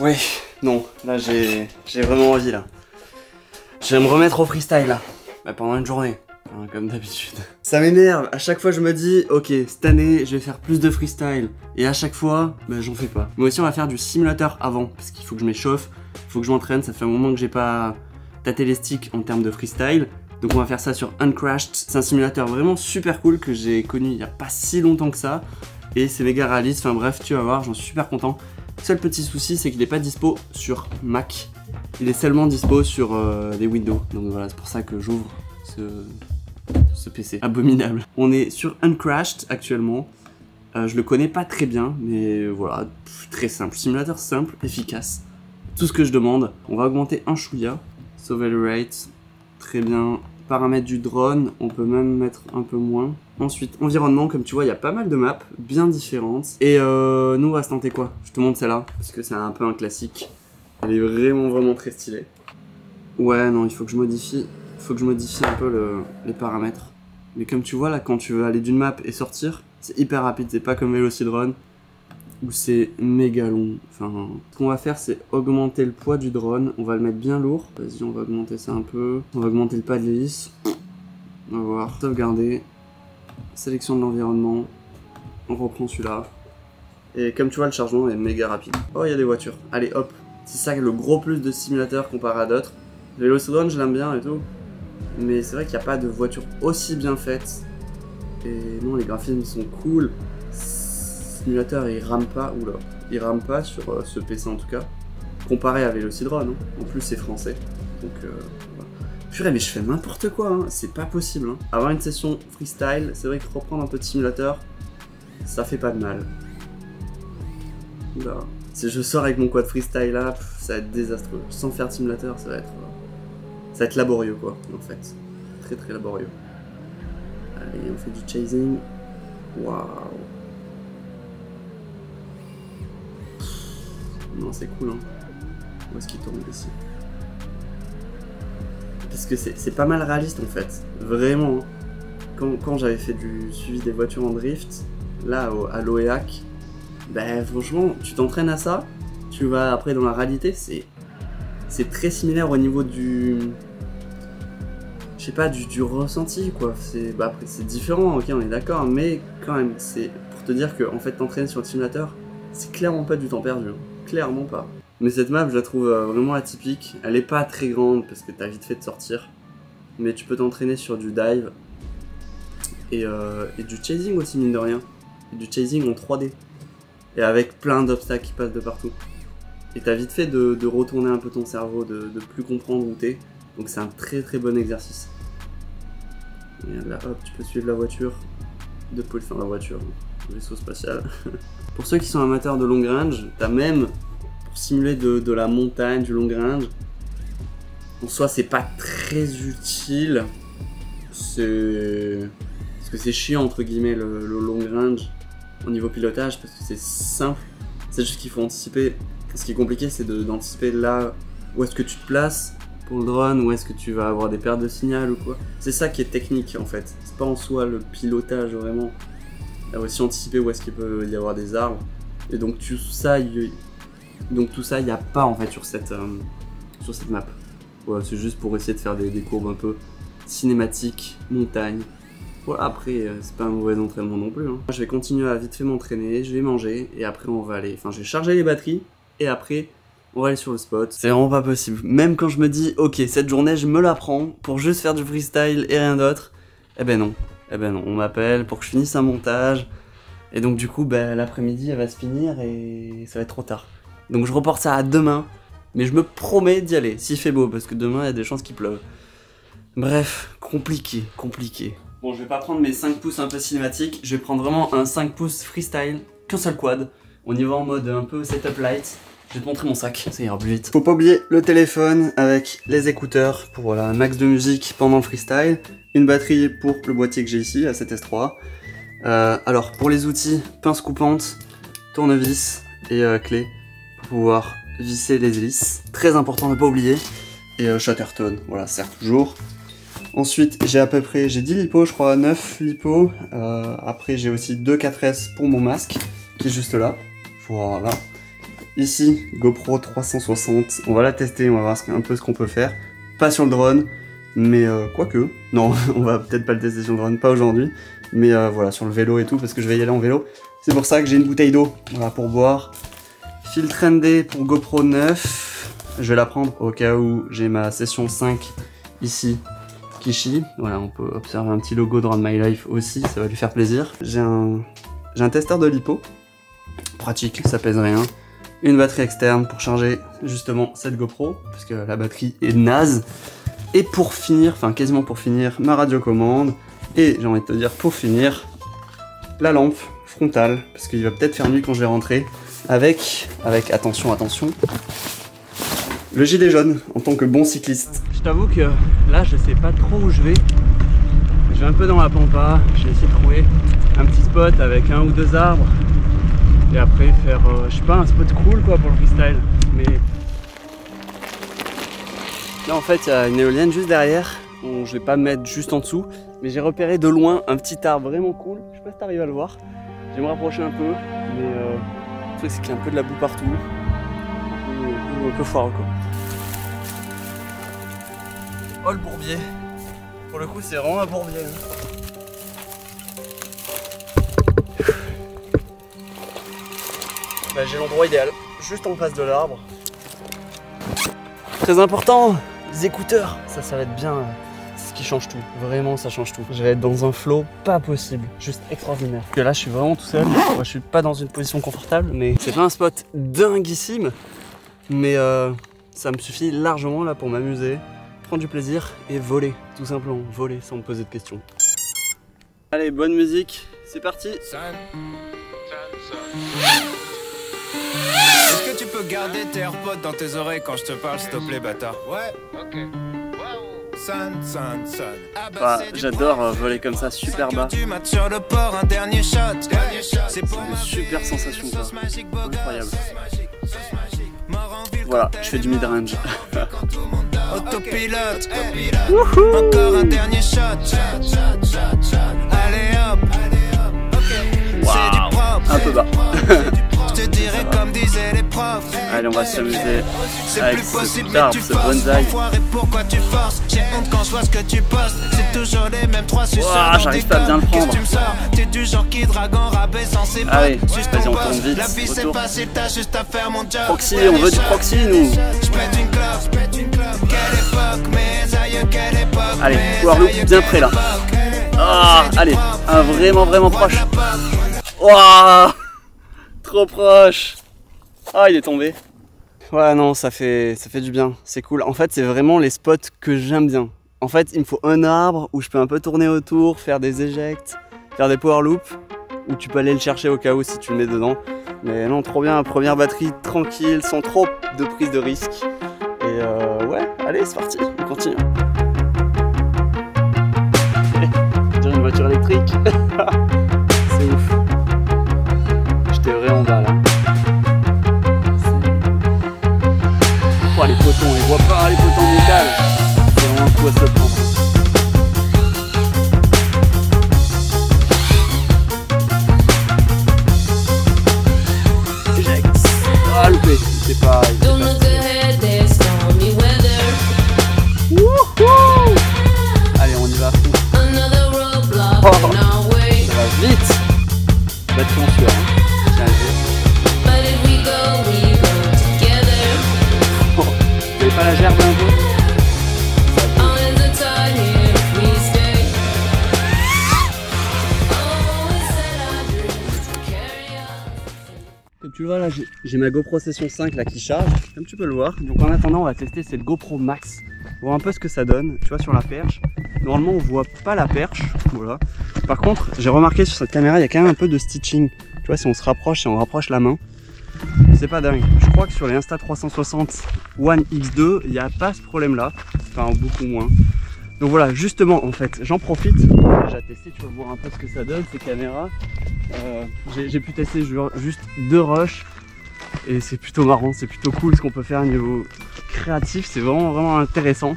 Ouais, non, là j'ai vraiment envie là. Je vais me remettre au freestyle là, bah, pendant une journée, hein, comme d'habitude. Ça m'énerve, à chaque fois je me dis, ok, cette année je vais faire plus de freestyle. Et à chaque fois, bah, j'en fais pas. Moi aussi on va faire du simulateur avant, parce qu'il faut que je m'échauffe, il faut que je m'entraîne, ça fait un moment que j'ai pas tâté les sticks en termes de freestyle. Donc on va faire ça sur Uncrashed, c'est un simulateur vraiment super cool que j'ai connu il y a pas si longtemps que ça. Et c'est méga réaliste, enfin bref, tu vas voir, j'en suis super content. Seul petit souci, c'est qu'il n'est pas dispo sur Mac. Il est seulement dispo sur les Windows. Donc voilà, c'est pour ça que j'ouvre ce PC abominable. On est sur Uncrashed actuellement. Je le connais pas très bien, mais voilà, très simple. Simulateur simple, efficace. Tout ce que je demande. On va augmenter un chouïa. Sauver le rate. Très bien. Paramètres du drone, on peut même mettre un peu moins. Ensuite, environnement, comme tu vois, il y a pas mal de maps bien différentes. Et nous, on va se tenter quoi? Je te montre celle-là, parce que c'est un peu un classique. Elle est vraiment très stylée. Ouais, non, il faut que je modifie un peu les paramètres. Mais comme tu vois, là, quand tu veux aller d'une map et sortir, c'est hyper rapide. C'est pas comme Velocidrone, où c'est méga long. Enfin, ce qu'on va faire, c'est augmenter le poids du drone. On va le mettre bien lourd. Vas-y, on va augmenter ça un peu. On va augmenter le pas de l'hélice. On va voir. Sauvegarder. Sélection de l'environnement. On reprend celui-là. Et comme tu vois, le chargement est méga rapide. Oh, il y a des voitures. Allez, hop. C'est ça le gros plus de simulateur comparé à d'autres. Le Velocidrone, je l'aime bien et tout. Mais c'est vrai qu'il n'y a pas de voiture aussi bien faite. Et non, les graphismes sont cool. Simulateur il rame pas, oula, il rame pas sur ce PC en tout cas, comparé à Velocidrone, hein. En plus c'est français, donc voilà. Purée, mais je fais n'importe quoi, hein. C'est pas possible, hein. Avoir une session freestyle, c'est vrai que reprendre un peu de simulateur, ça fait pas de mal. Oula, si je sors avec mon quad freestyle là, ça va être désastreux. Sans faire de simulateur, ça va être laborieux quoi, en fait. Très laborieux. Allez, on fait du chasing. Waouh. Non, c'est cool, hein. Où est-ce qu'il tourne ici? Parce que c'est pas mal réaliste en fait. Vraiment. Quand j'avais fait du suivi des voitures en drift, là à l'OEAC, ben franchement, tu t'entraînes à ça, tu vas après dans la réalité, c'est très similaire au niveau du. Je sais pas, du ressenti quoi. Bah, après c'est différent, ok, on est d'accord, mais quand même, c'est pour te dire que en fait t'entraîner sur le simulateur, c'est clairement pas du temps perdu. Hein. Clairement pas. Mais cette map, je la trouve vraiment atypique. Elle est pas très grande parce que t'as vite fait de sortir. Mais tu peux t'entraîner sur du dive. Et du chasing aussi, mine de rien. Et du chasing en 3D. Et avec plein d'obstacles qui passent de partout. Et t'as vite fait de retourner un peu ton cerveau, de plus comprendre où t'es. Donc c'est un très bon exercice. Et là, hop, tu peux suivre la voiture. Enfin la voiture, le vaisseau spatial. Pour ceux qui sont amateurs de long range, t'as même, pour simuler de la montagne, du long range, en soi c'est pas très utile, parce que c'est chiant entre guillemets le long range au niveau pilotage, parce que c'est simple, c'est juste qu'il faut anticiper. Ce qui est compliqué, c'est d'anticiper là où est-ce que tu te places pour le drone, où est-ce que tu vas avoir des pertes de signal ou quoi. C'est ça qui est technique en fait, c'est pas en soi le pilotage vraiment. Il faut aussi anticiper où est-ce qu'il peut y avoir des arbres. Et donc tout ça, il n'y a pas en fait sur cette map. Voilà, c'est juste pour essayer de faire des courbes un peu cinématiques, montagne. Voilà, après, c'est pas un mauvais entraînement non plus. Hein. Je vais continuer à vite fait m'entraîner, je vais manger, et après on va aller... Enfin, je vais charger les batteries, et après, on va aller sur le spot. C'est vraiment pas possible. Même quand je me dis, ok, cette journée, je me la prends pour juste faire du freestyle et rien d'autre, eh ben non. Eh ben non, on m'appelle pour que je finisse un montage. Et donc du coup, ben, l'après-midi, elle va se finir et ça va être trop tard. Donc je reporte ça à demain. Mais je me promets d'y aller, s'il fait beau, parce que demain, il y a des chances qu'il pleuve. Bref, compliqué. Bon, je vais pas prendre mes 5 pouces un peu cinématiques. Je vais prendre vraiment un 5 pouces freestyle, qu'un seul quad. On y va en mode un peu setup light. Je vais te montrer mon sac, ça ira plus vite. Faut pas oublier le téléphone avec les écouteurs pour voilà, un max de musique pendant le freestyle. Une batterie pour le boîtier que j'ai ici, la 7S3. Alors pour les outils, pince coupante, tournevis et clé pour pouvoir visser les hélices. Très important de ne pas oublier. Et Chatterton, voilà, sert toujours. Ensuite j'ai 10 lipos je crois, 9 lipos. Après j'ai aussi 2 4S pour mon masque qui est juste là. Voilà. ici, GoPro 360, on va la tester, on va voir un peu ce qu'on peut faire. Pas sur le drone, mais quoique, non, on va peut-être pas le tester sur le drone, pas aujourd'hui, mais voilà, sur le vélo et tout, parce que je vais y aller en vélo. C'est pour ça que j'ai une bouteille d'eau, voilà, pour boire. Filtre ND pour GoPro 9, je vais la prendre au cas où j'ai ma session 5 ici, qui chie. Voilà, on peut observer un petit logo de Run My Life aussi, ça va lui faire plaisir. J'ai un testeur de lipo, pratique, ça pèse rien. Une batterie externe pour charger justement cette GoPro, parce que la batterie est naze. Et pour finir, enfin quasiment pour finir, ma radiocommande. Et j'ai envie de te dire, pour finir, la lampe frontale, parce qu'il va peut-être faire nuit quand je vais rentrer, avec attention, le gilet jaune en tant que bon cycliste. Je t'avoue que là, je sais pas trop où je vais. Je vais un peu dans la pampa, j'ai essayé de trouver un petit spot avec 1 ou 2 arbres. Et après faire, je sais pas, un spot cool quoi pour le freestyle. Mais là en fait il y a une éolienne juste derrière. Bon, je vais pas me mettre juste en dessous. Mais j'ai repéré de loin un petit arbre vraiment cool. Je sais pas si t'arrives à le voir. Je vais me rapprocher un peu. Mais le truc c'est qu'il y a un peu de la boue partout. Un peu foireux quoi. Oh le bourbier. Pour le coup c'est vraiment un bourbier. Bah, j'ai l'endroit idéal, juste en face de l'arbre. Très important, les écouteurs, ça va être bien, c'est ce qui change tout, vraiment ça change tout. Je vais être dans un flow pas possible, juste extraordinaire. Parce que là je suis vraiment tout seul, moi, je suis pas dans une position confortable, mais c'est pas un spot dinguissime, mais ça me suffit largement là pour m'amuser, prendre du plaisir et voler, tout simplement, voler sans me poser de questions. Allez, bonne musique, c'est parti. Est-ce que tu peux garder tes AirPods dans tes oreilles quand je te parle, s'il te plaît, bâtard? Ouais, ok. Bah, j'adore voler comme ça, super bas. C'est une super sensation, quoi. Incroyable. Voilà, je fais du mid-range. Autopilote, encore un dernier shot. Allez hop, c'est du propre. Un peu bas. Je te dirais comme disaient les profs. Allez, on va s'amuser avec ce arbre, ce bonsaï. Pourquoi tu forces? J'ai honte quand je vois ce que tu postes. C'est toujours les mêmes trois suceurs. J'arrive pas à bien le prendre. T'es du genre qui drague en rabais sans ses potes. Allez, vas-y, on tourne vite. La vie c'est facile, t'as juste à faire mon job. Proxy, on veut du proxy, nous. Je pète une clope. Quelle époque, mes aïeux, quelle époque. Allez, power loop bien près là. Ah, allez, un vraiment proche. Waouh, trop proche. Ah, il est tombé. Ouais, non, ça fait du bien, c'est cool. En fait, c'est vraiment les spots que j'aime bien. En fait, il me faut un arbre où je peux un peu tourner autour, faire des éjects, faire des power loops, où tu peux aller le chercher au cas où si tu le mets dedans. Mais non, trop bien, première batterie tranquille, sans trop de prise de risque. Et ouais, allez, c'est parti, on continue. On dirait une voiture électrique. C'est ouf. J'étais vraiment bas là. Oh, les potons, on les voit pas, les potons de métal. C'est vraiment un coup à se le prendre. Éjecte. Ah, loupé, c'est pas... Wouhou. Allez, on y va à fond. Oh, ça va vite. Batterie en sueur, hein. Tiens, vous avez pas la gerbe un peu? Comme tu le vois là, j'ai ma GoPro Session 5 là qui charge, comme tu peux le voir. Donc en attendant, on va tester cette GoPro Max, voir un peu ce que ça donne. Tu vois, sur la perche, normalement on voit pas la perche, voilà. Par contre, j'ai remarqué sur cette caméra, il y a quand même un peu de stitching. Tu vois, si on se rapproche, si on rapproche la main, c'est pas dingue. Je crois que sur les Insta360 One X2, il n'y a pas ce problème là, enfin beaucoup moins. Donc voilà, justement, en fait, j'en profite. J'ai testé, tu vas voir un peu ce que ça donne, ces caméras. J'ai pu tester juste 2 rushs et c'est plutôt marrant, c'est plutôt cool ce qu'on peut faire au niveau créatif, c'est vraiment intéressant.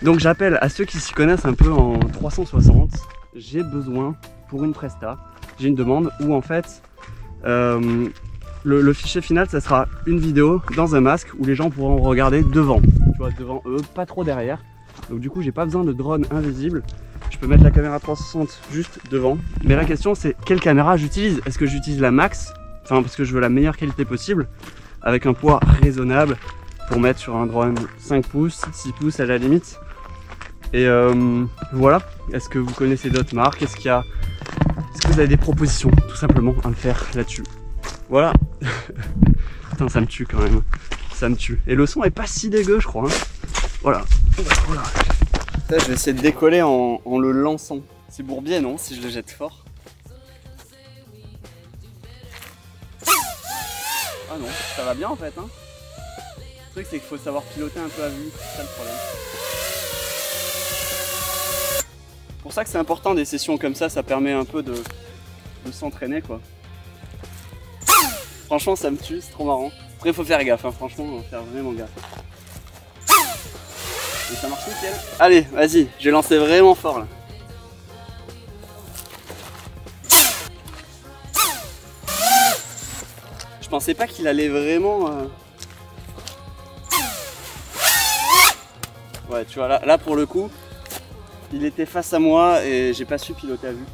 Donc j'appelle à ceux qui s'y connaissent un peu en 360, j'ai besoin pour une presta, j'ai une demande où en fait le fichier final, ça sera une vidéo dans un masque où les gens pourront regarder devant. Tu vois, devant eux, pas trop derrière. Donc du coup, j'ai pas besoin de drone invisible. Je peux mettre la caméra 360 juste devant. Mais la question, c'est quelle caméra j'utilise? Est-ce que j'utilise la max? Enfin, parce que je veux la meilleure qualité possible, avec un poids raisonnable pour mettre sur un drone 5 pouces, 6 pouces à la limite. Et voilà. Est-ce que vous connaissez d'autres marques? Est-ce que vous avez des propositions tout simplement à me faire là-dessus? Voilà. Putain, ça me tue quand même. Ça me tue. Et le son est pas si dégueu, je crois. Hein. Voilà. Voilà. Ça, je vais essayer de décoller en le lançant. C'est Bourbier, non? Si je le jette fort. Ah non, ça va bien en fait. Hein. Le truc, c'est qu'il faut savoir piloter un peu à vue. C'est ça le problème. C'est pour ça que c'est important des sessions comme ça permet un peu de s'entraîner quoi. Franchement ça me tue, c'est trop marrant. Après faut faire gaffe, hein. Franchement faut faire vraiment gaffe. Et ça marche nickel. Allez, vas-y, je vais lancer vraiment fort là. Je pensais pas qu'il allait vraiment... Ouais, tu vois, là pour le coup, il était face à moi et j'ai pas su piloter à vue.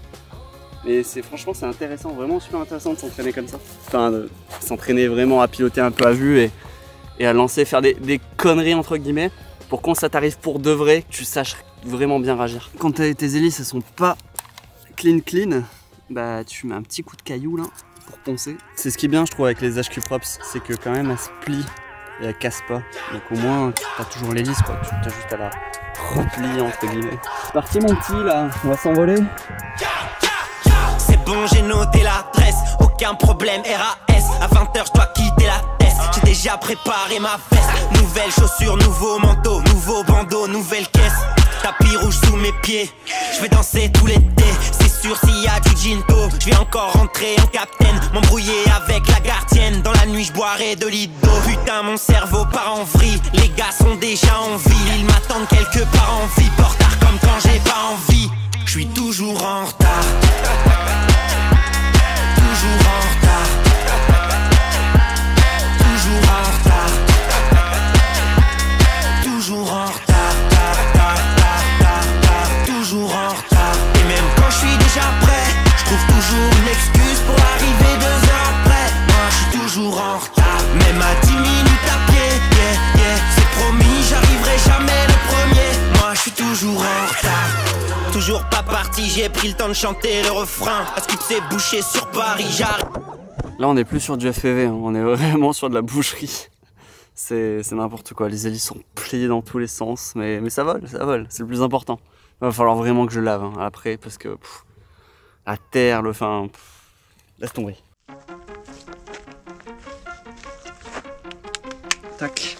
Mais franchement, c'est intéressant, vraiment super intéressant de s'entraîner comme ça. Enfin, de s'entraîner vraiment à piloter un peu à vue et à lancer, faire des conneries entre guillemets, pour quand ça t'arrive pour de vrai, que tu saches vraiment bien réagir. Quand tes hélices elles sont pas clean, bah tu mets un petit coup de caillou là pour poncer. C'est ce qui est bien je trouve avec les HQ Props, c'est que quand même elles se plient et elles cassent pas. Donc au moins tu as toujours l'hélice quoi, tu as juste à la replier entre guillemets. C'est parti mon petit là, on va s'envoler. C'est bon, j'ai noté l'adresse, aucun problème, RAS. À 20h, je dois quitter la tête. J'ai déjà préparé ma veste. Nouvelles chaussures, nouveau manteau, nouveau bandeau, nouvelle caisse. Tapis rouge sous mes pieds, je vais danser tout l'été. C'est sûr, s'il y a du ginto, je vais encore rentrer en capitaine. M'embrouiller avec la gardienne, dans la nuit je boirai de litre d'eau. Putain, mon cerveau part en vrille, les gars sont déjà en ville. Ils m'attendent quelque part en vie, portard comme quand j'ai pas envie. Je suis toujours en retard. Toujours en retard. Toujours en retard. Toujours en retard. Toujours en retard. Et même quand je suis déjà prêt, je trouve toujours une excuse pour arriver 2 heures après. Moi je suis toujours en retard. Même à 10 minutes à pied, c'est promis, j'arriverai jamais le premier. Moi je suis toujours en retard. Toujours pas parti, j'ai pris le temps de chanter le refrain. Parce que c'est bouché sur Paris, j'arrive. Là on est plus sur du FPV, hein. On est vraiment sur de la boucherie. C'est n'importe quoi, les hélices sont pliées dans tous les sens. Mais ça vole, c'est le plus important. Il va falloir vraiment que je lave hein, après parce que la terre, le fin, laisse tomber. Tac.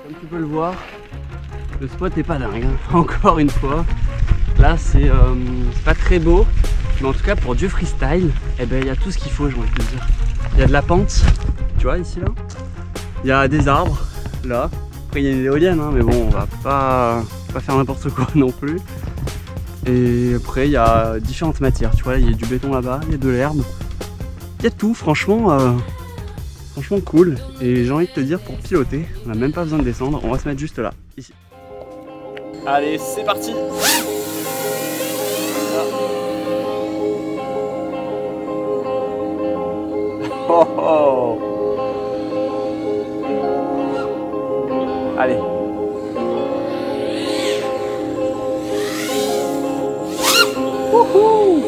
Comme tu peux le voir, le spot est pas dingue, hein. Encore une fois. Là c'est pas très beau, mais en tout cas pour du freestyle, eh ben, y a tout ce qu'il faut, j'ai envie de te dire. Il y a de la pente, tu vois ici là. Il y a des arbres là. Après il y a une éolienne, hein, mais bon on va pas faire n'importe quoi non plus. Et après il y a différentes matières, tu vois, il y a du béton là-bas, il y a de l'herbe. Il y a tout, franchement cool. Et j'ai envie de te dire, pour piloter, on n'a même pas besoin de descendre, on va se mettre juste là, ici. Allez, c'est parti. Oh oh. Allez. Wouhou.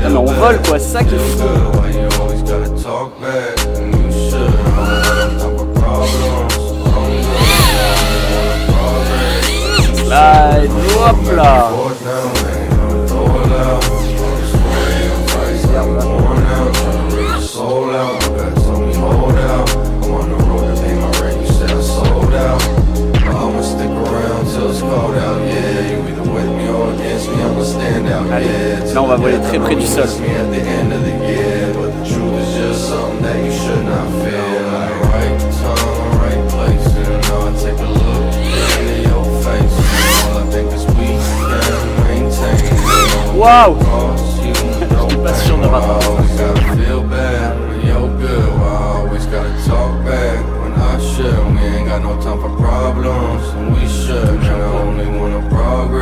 Non, mais on vole quoi, c'est ça qui est fou. Slide, hop là. Là on va voler très près du sol. Waouh! Je suis pas sûr de rattraper.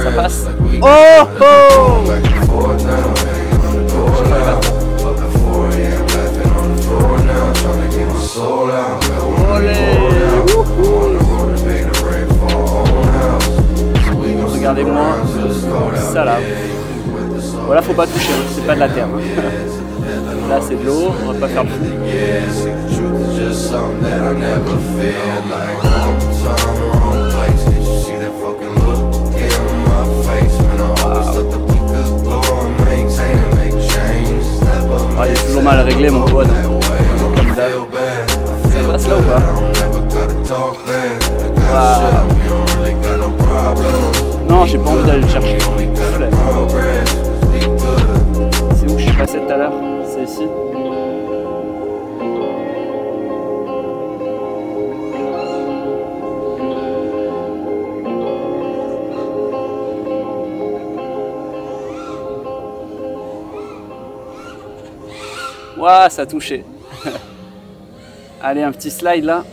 Ça passe. Oh oh! Regardez-moi ça là. Voilà, faut pas toucher, c'est pas de la terre. Là c'est de l'eau, on va pas faire le fou. Ah, il est toujours mal réglé mon pote. Comme d'hab. Ça passe là ou pas? Non, j'ai pas envie d'aller le chercher. C'est où je suis passé tout à l'heure? C'est ici. Ouah, ça a touché. Allez, un petit slide là.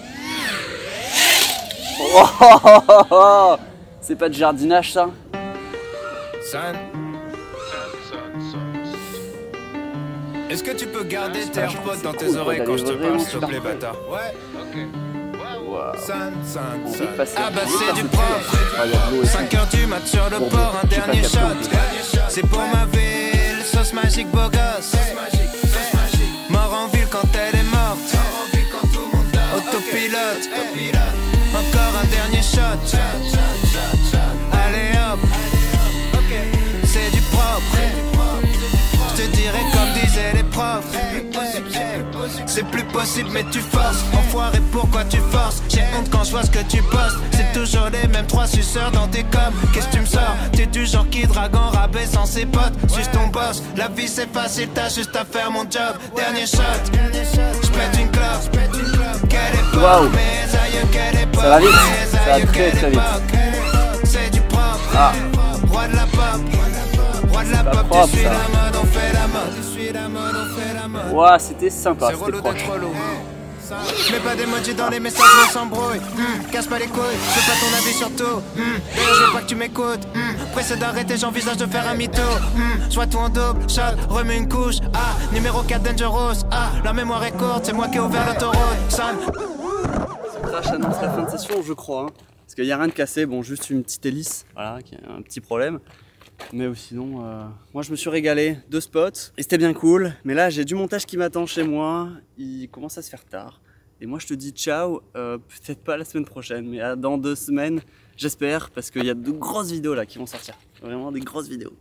Oh, oh, oh, oh, oh. C'est pas de jardinage ça? Est-ce que tu peux garder tes AirPods dans tes oreilles quand je te parle, s'il te plaît, bâtard? Ouais, ok. Ah bah c'est du propre. 5h du mat sur le port, un dernier shot. C'est pour ma ville, sauce magique beau gosse. Mort en ville quand elle est morte. Autopilote. Encore un dernier shot. Allez hop. C'est du propre. Je te dirais comme disaient les profs. C'est plus possible mais tu forces. Enfoiré pourquoi tu forces? J'ai honte quand je vois ce que tu postes. C'est toujours les mêmes 3 suceurs dans tes coms. Qu'est-ce que tu me sors? T'es du genre qui drague en rabais sans ses potes. Suce ton boss, la vie c'est facile, t'as juste à faire mon job. Dernier shot, j'pète une clope. Quelle époque, mes aïeux, quelle époque. Ça va vite, ça va très très vite. C'est du propre, roi de la pop. Roi de la pop, tu suis la mode, on fait la mode. Tu suis la mode, on fait la mode. Ouah, c'était sympa, c'était proche. Je mets pas d'emoji dans les messages, on s'embrouille. Casse pas les couilles, je veux pas ton avis sur tout. D'ailleurs, je veux pas que tu m'écoutes. Pressé d'arrêter, j'envisage de faire un mytho. Je vois tout en double, shot, remets une couche. Ah, numéro 4 Dangerous. Ah, la mémoire est courte, c'est moi qui ai ouvert l'autoroute. Sam. Ce crash annonce la fin de session, je crois. Hein. Parce qu'il n'y a rien de cassé, bon, juste une petite hélice, voilà, qui a un petit problème. Mais sinon, moi je me suis régalé, 2 spots, et c'était bien cool. Mais là, j'ai du montage qui m'attend chez moi, il commence à se faire tard. Et moi je te dis ciao, peut-être pas la semaine prochaine, mais dans 2 semaines, j'espère, parce qu'il y a de grosses vidéos là qui vont sortir. Vraiment des grosses vidéos.